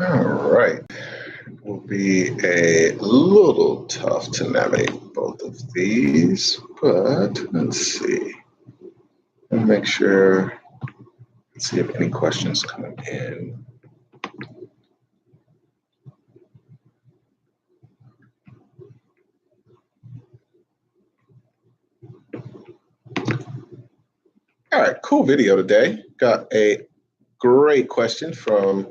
All right. It will be a little tough to navigate both of these, but let's see. And make sure, let's see if any questions coming in. All right, cool video today. Got a great question from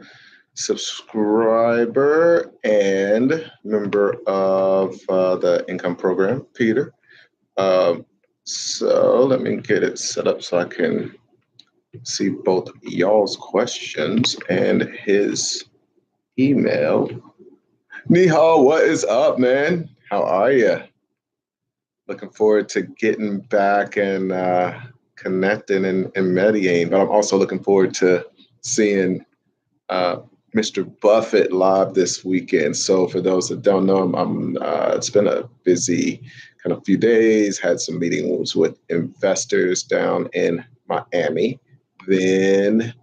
subscriber and member of the income program, Peter. So let me get it set up so I can see both y'all's questions and his email. Nihal, what is up, man? How are you? Looking forward to getting back and connecting and meditating, but I'm also looking forward to seeing Mr. Buffett live this weekend. So for those that don't know, it's been a busy kind of few days, had some meetings with investors down in Miami, then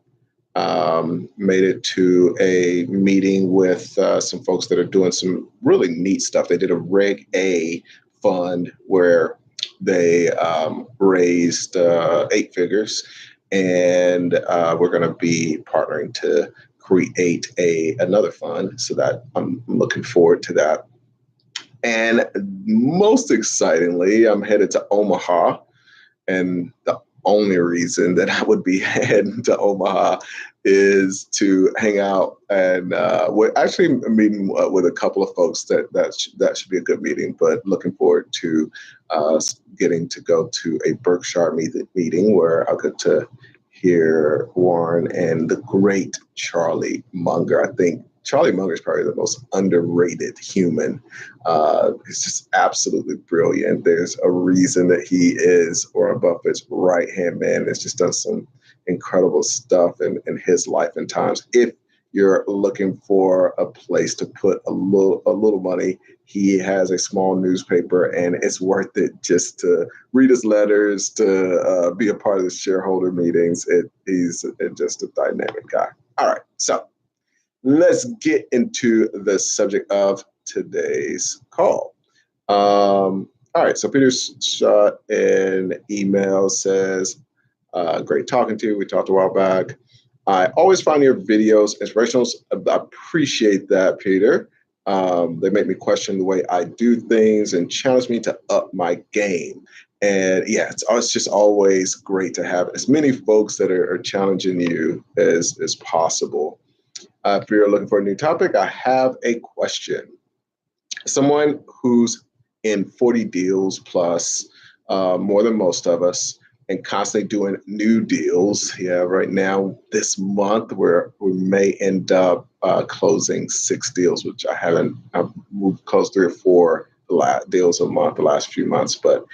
made it to a meeting with some folks that are doing some really neat stuff. They did a Reg A fund where they raised 8 figures, and we're going to be partnering to create another fund. So that I'm looking forward to that. And most excitingly, I'm headed to Omaha, and the only reason that I would be heading to Omaha is to hang out and we're actually meeting with a couple of folks that should be a good meeting, but looking forward to getting to go to a Berkshire meeting where I'll get to hear Warren and the great Charlie Munger. I think Charlie Munger is probably the most underrated human. He's just absolutely brilliant. There's a reason that he is Warren Buffett's right-hand man. Has just done some incredible stuff in his life and times. If you're looking for a place to put a little money, he has a small newspaper, and it's worth it just to read his letters, to be a part of the shareholder meetings. He's just a dynamic guy. All right, so let's get into the subject of today's call. All right, so Peter shot an email, says, great talking to you. We talked a while back. I always find your videos inspirational. I appreciate that, Peter. They make me question the way I do things and challenge me to up my game. And yeah, it's just always great to have as many folks that are challenging you as possible. If you're looking for a new topic, I have a question. Someone who's in 40 deals plus, more than most of us, and constantly doing new deals. Yeah, right now, this month, we may end up closing 6 deals, which we've closed 3 or 4 deals a month the last few months, but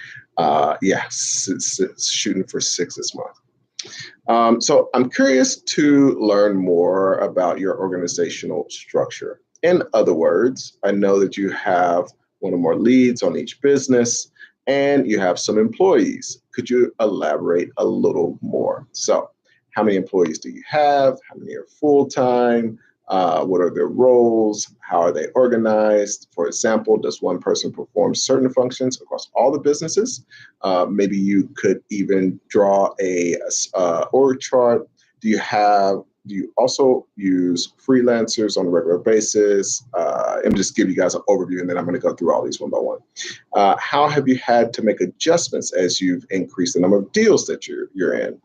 it's shooting for 6 this month. So I'm curious to learn more about your organizational structure. In other words, I know that you have one or more leads on each business, and you have some employees. Could you elaborate a little more? So how many employees do you have? How many are full-time? What are their roles? How are they organized? For example, does one person perform certain functions across all the businesses? Maybe you could even draw a org chart. Do you also use freelancers on a regular basis? Let me just give you guys an overview, and then I'm going to go through all these one by one. How have you had to make adjustments as you've increased the number of deals that you're in?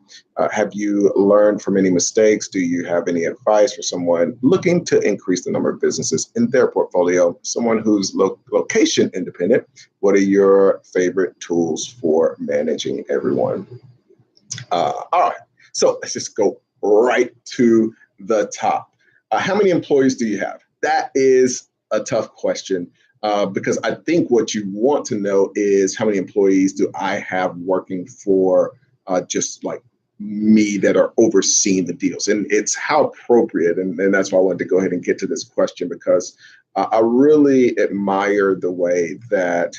Have you learned from any mistakes? Do you have any advice for someone looking to increase the number of businesses in their portfolio? Someone who's location independent, what are your favorite tools for managing everyone? All right, so let's just go right to the top. How many employees do you have? That is a tough question because I think what you want to know is how many employees do I have working for just like me that are overseeing the deals, and it's how appropriate. And that's why I wanted to go ahead and get to this question, because I really admire the way that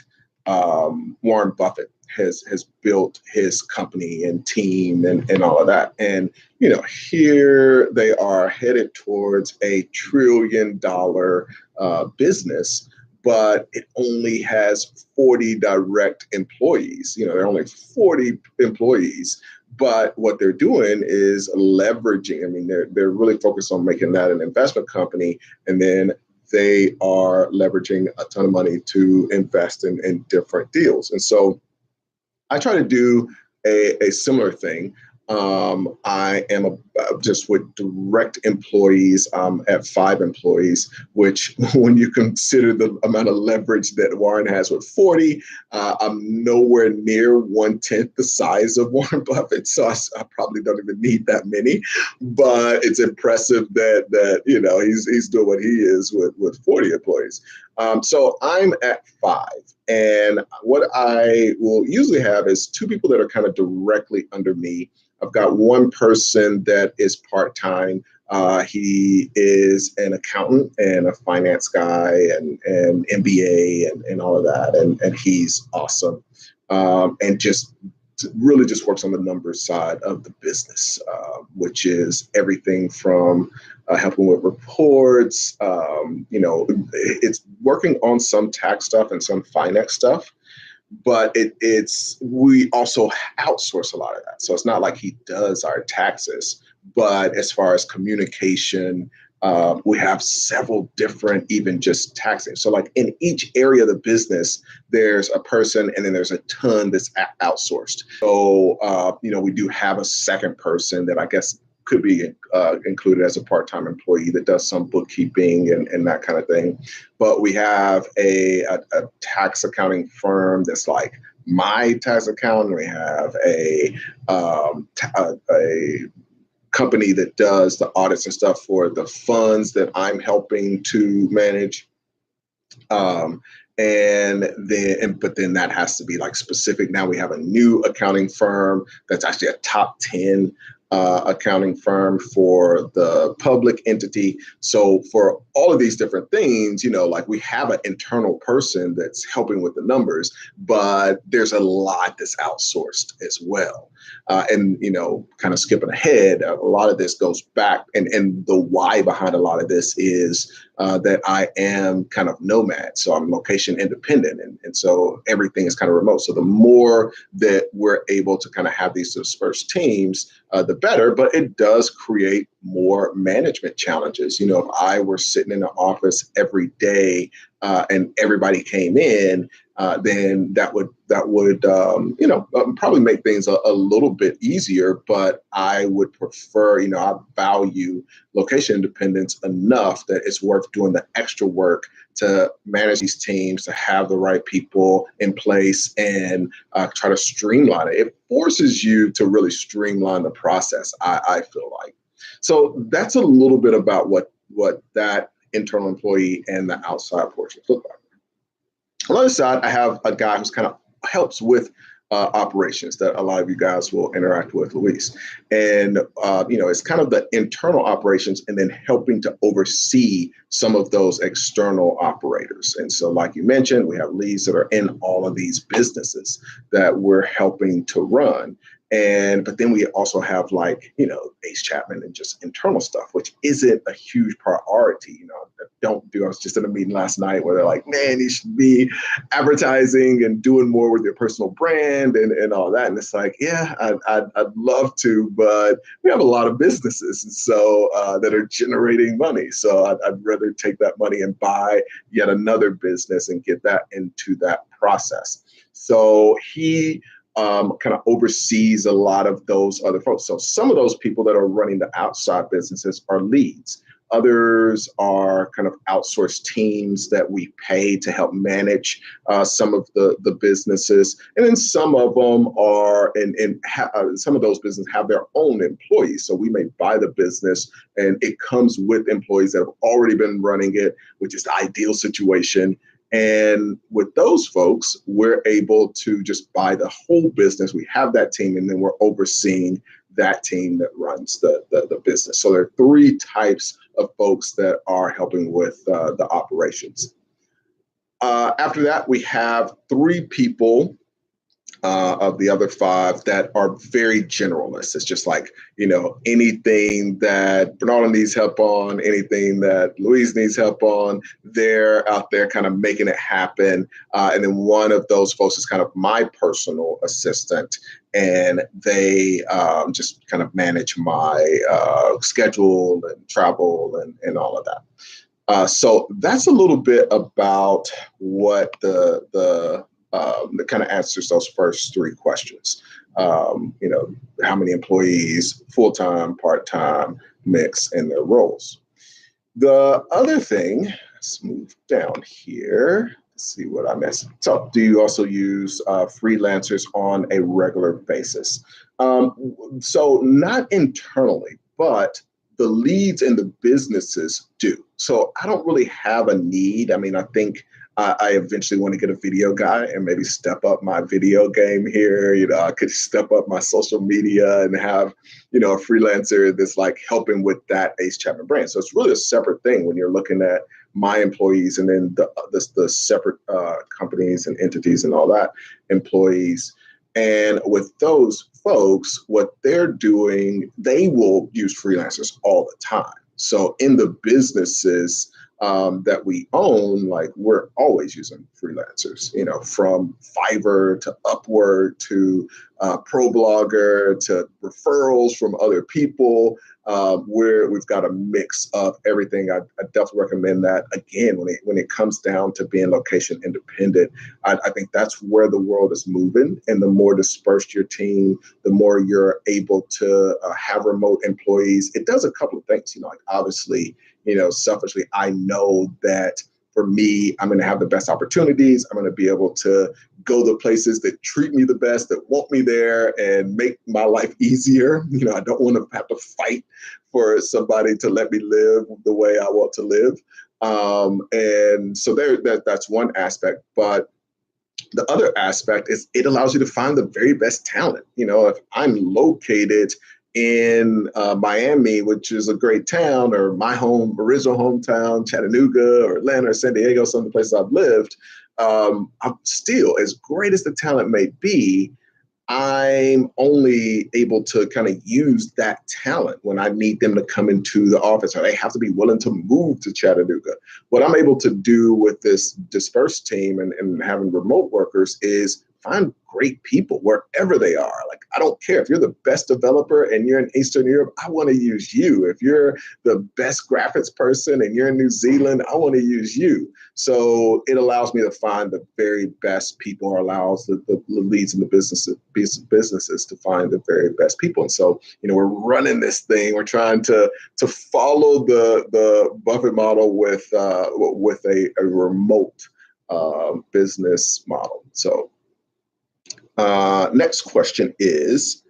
Warren Buffett has built his company and team and all of that. And here they are headed towards $1 trillion business, but it only has 40 direct employees. There are only 40 employees. But what they're doing is leveraging. I mean, they're really focused on making that an investment company, and then they are leveraging a ton of money to invest in different deals. And so I try to do a similar thing. I am just with direct employees at 5 employees, which when you consider the amount of leverage that Warren has with 40, I'm nowhere near 1/10 the size of Warren Buffett. So I probably don't even need that many, but it's impressive that he's doing what he is with 40 employees. So I'm at 5. And what I will usually have is 2 people that are kind of directly under me. I've got one person that is part-time. He is an accountant and a finance guy and MBA and all of that. And he's awesome. And just really just works on the numbers side of the business, which is everything from helping with reports. It's working on some tax stuff and some finance stuff, but we also outsource a lot of that. So it's not like he does our taxes, but as far as communication, we have several different, even just taxing. So like in each area of the business, there's a person and then there's a ton that's outsourced. So, we do have a second person that I guess could be included as a part-time employee that does some bookkeeping and that kind of thing. But we have a tax accounting firm that's like my tax accountant. We have a company that does the audits and stuff for the funds that I'm helping to manage. But then that has to be like specific. Now we have a new accounting firm that's actually a top 10 accounting firm for the public entity. So for all of these different things, like we have an internal person that's helping with the numbers, but there's a lot that's outsourced as well. Kind of skipping ahead, a lot of this goes back, and the why behind a lot of this is that I am kind of nomad. So I'm location independent. And so everything is kind of remote. So the more that we're able to kind of have these dispersed teams, the better, but it does create more management challenges. If I were sitting in the office every day and everybody came in, then that would probably make things a little bit easier. But I would prefer, I value location independence enough that it's worth doing the extra work to manage these teams, to have the right people in place and try to streamline it. It forces you to really streamline the process, I feel like. So that's a little bit about what that internal employee and the outside portion look like. On the other side, I have a guy who's kind of helps with operations that a lot of you guys will interact with, Luis. And, it's kind of the internal operations and then helping to oversee some of those external operators. And so, like you mentioned, we have leads that are in all of these businesses that we're helping to run. But then we also have Ace Chapman and just internal stuff, which isn't a huge priority. I was just in a meeting last night where they're like, man, you should be advertising and doing more with your personal brand and all that. And it's like, yeah, I'd love to, but we have a lot of businesses that are generating money. So I'd rather take that money and buy yet another business and get that into that process. So he kind of oversees a lot of those other folks. So some of those people that are running the outside businesses are leads. Others are kind of outsourced teams that we pay to help manage some of the businesses. And then some of them are, some of those businesses have their own employees. So we may buy the business and it comes with employees that have already been running it, which is the ideal situation. And with those folks, we're able to just buy the whole business. We have that team, and then we're overseeing that team that runs the business. So there are 3 types of folks that are helping with the operations. After that, we have 3 people of the other five that are very generalists. It's just like, anything that Bernardo needs help on, anything that Louise needs help on, they're out there kind of making it happen. And then one of those folks is kind of my personal assistant, and they just kind of manage my schedule and travel and all of that. So that's a little bit about what that kind of answers those first three questions. How many employees, full-time, part-time, mix, and their roles. The other thing, let's move down here. Let's see what I missed. So, do you also use freelancers on a regular basis? So, not internally, but the leads and the businesses do. So, I don't really have a need. I mean, I think I eventually want to get a video guy and maybe step up my video game here. I could step up my social media and have, a freelancer that's like helping with that Ace Chapman brand. So it's really a separate thing when you're looking at my employees and then the separate companies and entities and all that employees. And with those folks, what they're doing, they will use freelancers all the time. So in the businesses that we own, like we're always using freelancers, from Fiverr to Upwork to ProBlogger to referrals from other people. We've got a mix of everything. I definitely recommend that. Again, when it comes down to being location independent, I think that's where the world is moving. And the more dispersed your team, the more you're able to have remote employees. It does a couple of things, like obviously, selfishly, I know that for me, I'm going to have the best opportunities. I'm going to be able to go to places that treat me the best, that want me there and make my life easier. I don't want to have to fight for somebody to let me live the way I want to live. And so that's one aspect. But the other aspect is it allows you to find the very best talent. If I'm located in Miami, which is a great town, or my original hometown, Chattanooga or Atlanta or San Diego, some of the places I've lived, I'm still, as great as the talent may be, I'm only able to kind of use that talent when I need them to come into the office, or they have to be willing to move to Chattanooga. What I'm able to do with this dispersed team and having remote workers is find great people wherever they are. Like, I don't care if you're the best developer and you're in Eastern Europe, I want to use you. If you're the best graphics person and you're in New Zealand, I want to use you. So it allows me to find the very best people, or allows the leads in the businesses to find the very best people. And so, we're running this thing. We're trying to follow the Buffett model with a remote business model. So next question is,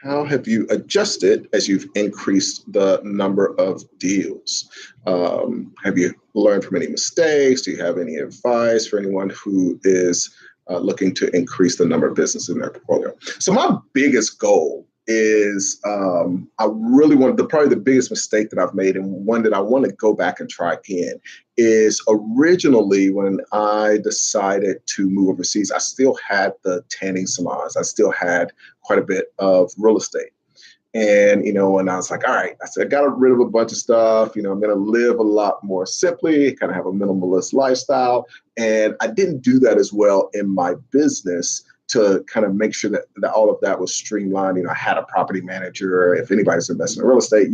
how have you adjusted as you've increased the number of deals? Have you learned from any mistakes? Do you have any advice for anyone who is looking to increase the number of businesses in their portfolio? So my biggest goal is I really want probably the biggest mistake that I've made, and one that I want to go back and try again, is originally when I decided to move overseas, I still had the tanning salons. I still had quite a bit of real estate. And, when I was like, all right, I said, I got rid of a bunch of stuff, I'm going to live a lot more simply, kind of have a minimalist lifestyle. And I didn't do that as well in my business to kind of make sure that all of that was streamlined. I had a property manager. If anybody's investing in real estate,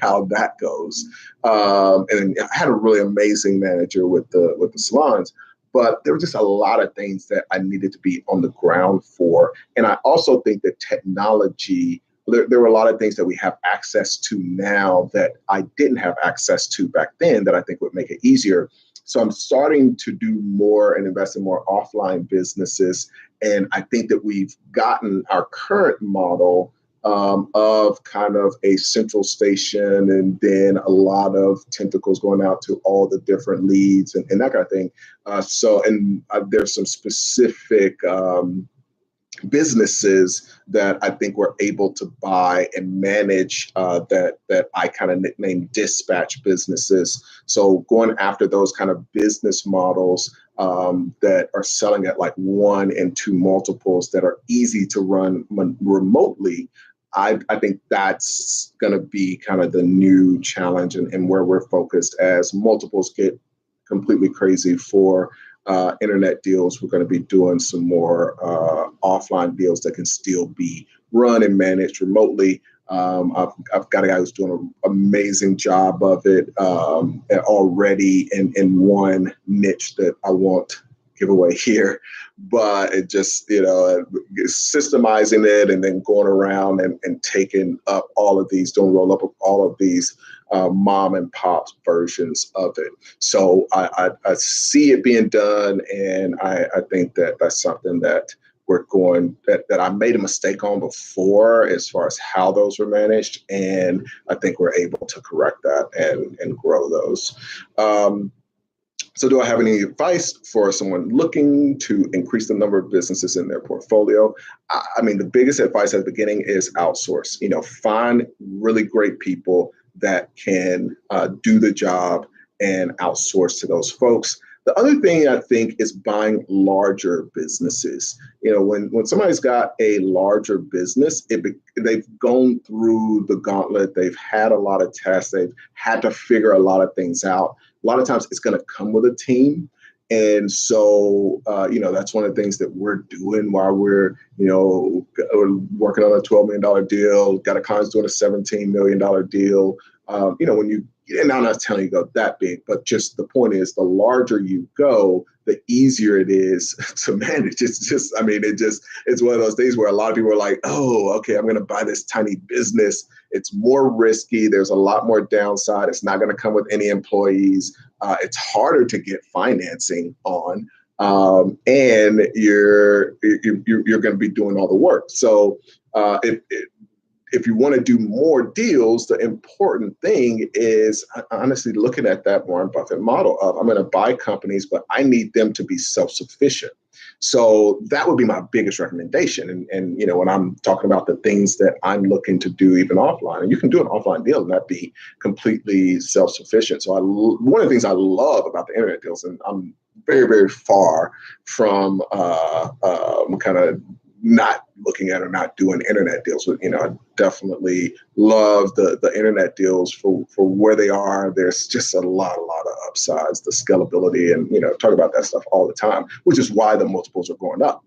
how that goes. And I had a really amazing manager with the salons. But there were just a lot of things that I needed to be on the ground for. And I also think that technology, there were a lot of things that we have access to now that I didn't have access to back then that I think would make it easier. So I'm starting to do more and invest in more offline businesses. And I think that we've gotten our current model of kind of a central station, and then a lot of tentacles going out to all the different leads and that kind of thing. There's some specific businesses that I think we're able to buy and manage that I kind of nicknamed dispatch businesses. So going after those kind of business models that are selling at like 1 and 2 multiples that are easy to run remotely. I think that's going to be kind of the new challenge and where we're focused as multiples get completely crazy for internet deals. We're going to be doing some more offline deals that can still be run and managed remotely. I've got a guy who's doing an amazing job of it already in one niche that I won't give away here, but it just, systemizing it and then going around and taking up all of these, doing roll up of all of these mom and pop versions of it. So I see it being done, and I think that that's something that that I made a mistake on before as far as how those were managed. And I think we're able to correct that and grow those. So do I have any advice for someone looking to increase the number of businesses in their portfolio? I mean, the biggest advice at the beginning is outsource. Find really great people that can do the job and outsource to those folks. The other thing I think is buying larger businesses. When somebody's got a larger business, they've gone through the gauntlet. They've had a lot of tests. They've had to figure a lot of things out. A lot of times it's going to come with a team. And so, that's one of the things that we're doing while we're working on a $12 million deal. Got a client's doing a $17 million deal. When you, and I'm not telling you to go that big, but just the point is, the larger you go, the easier it is to manage. It's one of those things where a lot of people are like, oh, okay, I'm going to buy this tiny business. It's more risky. There's a lot more downside. It's not going to come with any employees. It's harder to get financing on. And you're going to be doing all the work. So if you want to do more deals, the important thing is honestly looking at that Warren Buffett model of, I'm going to buy companies, but I need them to be self-sufficient. So that would be my biggest recommendation. And when I'm talking about the things that I'm looking to do even offline, and you can do an offline deal and not be completely self-sufficient. So one of the things I love about the internet deals, and I'm very, very far from kind of not looking at or not doing internet deals. But, I definitely love the internet deals for where they are. There's just a lot of upsides, the scalability, and, talk about that stuff all the time, which is why the multiples are going up.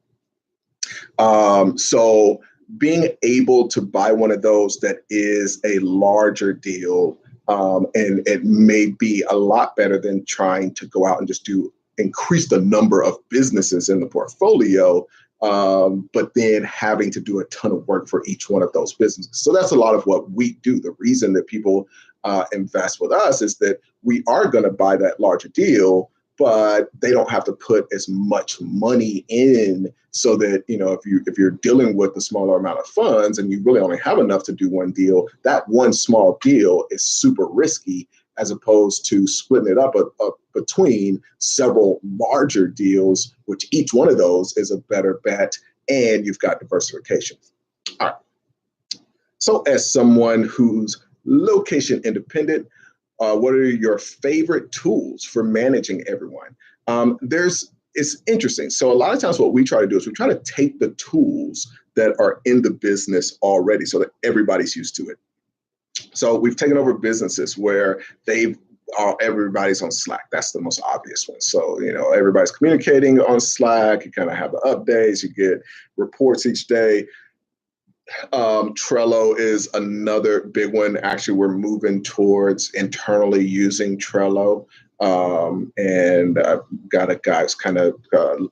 So being able to buy one of those that is a larger deal, and it may be a lot better than trying to go out and just increase the number of businesses in the portfolio, but then having to do a ton of work for each one of those businesses. So that's a lot of what we do. The reason that people invest with us is that we are going to buy that larger deal, but they don't have to put as much money in, so that, if you're dealing with a smaller amount of funds and you really only have enough to do one deal, that one small deal is super risky, as opposed to splitting it up between several larger deals, which each one of those is a better bet, and you've got diversification. All right. So as someone who's location independent, what are your favorite tools for managing everyone? It's interesting. So a lot of times what we try to do is we try to take the tools that are in the business already so that everybody's used to it. So we've taken over businesses where everybody's on Slack. That's the most obvious one. So, everybody's communicating on Slack. You kind of have the updates. You get reports each day. Trello is another big one. Actually, we're moving towards internally using Trello. And I've got a guy who's kind of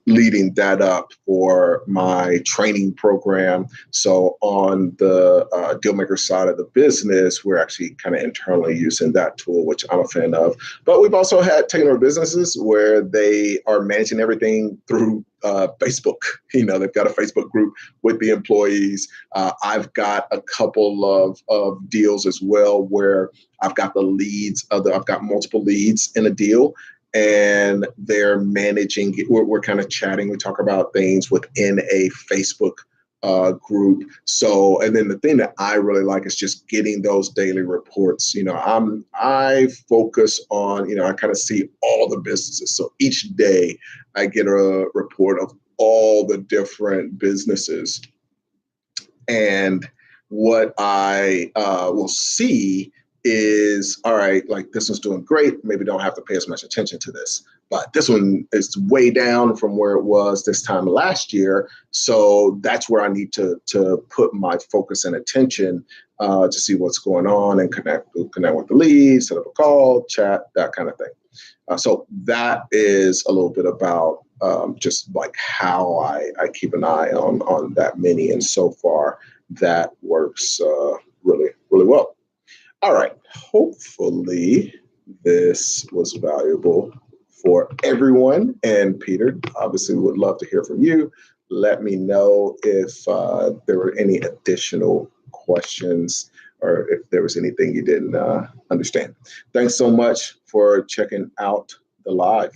leading that up for my training program. So on the Dealmaker side of the business, we're actually kind of internally using that tool, which I'm a fan of. But we've also had taken over businesses where they are managing everything through Facebook. They've got a Facebook group with the employees. I've got a couple of deals as well where I've got the leads. I've got multiple leads in a deal, and they're managing. We're kind of chatting. We talk about things within a Facebook group. So, and then the thing that I really like is just getting those daily reports. I focus on, I kind of see all the businesses. So each day I get a report of all the different businesses. And what I will see is, all right, like this one's doing great. Maybe don't have to pay as much attention to this. But this one is way down from where it was this time last year. So that's where I need to put my focus and attention to see what's going on and connect with the leads, set up a call, chat, that kind of thing. So that is a little bit about just like how I keep an eye on that mini. And so far that works really, really well. All right. Hopefully this was valuable for everyone. And Peter, obviously would love to hear from you. Let me know if there were any additional questions or if there was anything you didn't understand. Thanks so much for checking out the live.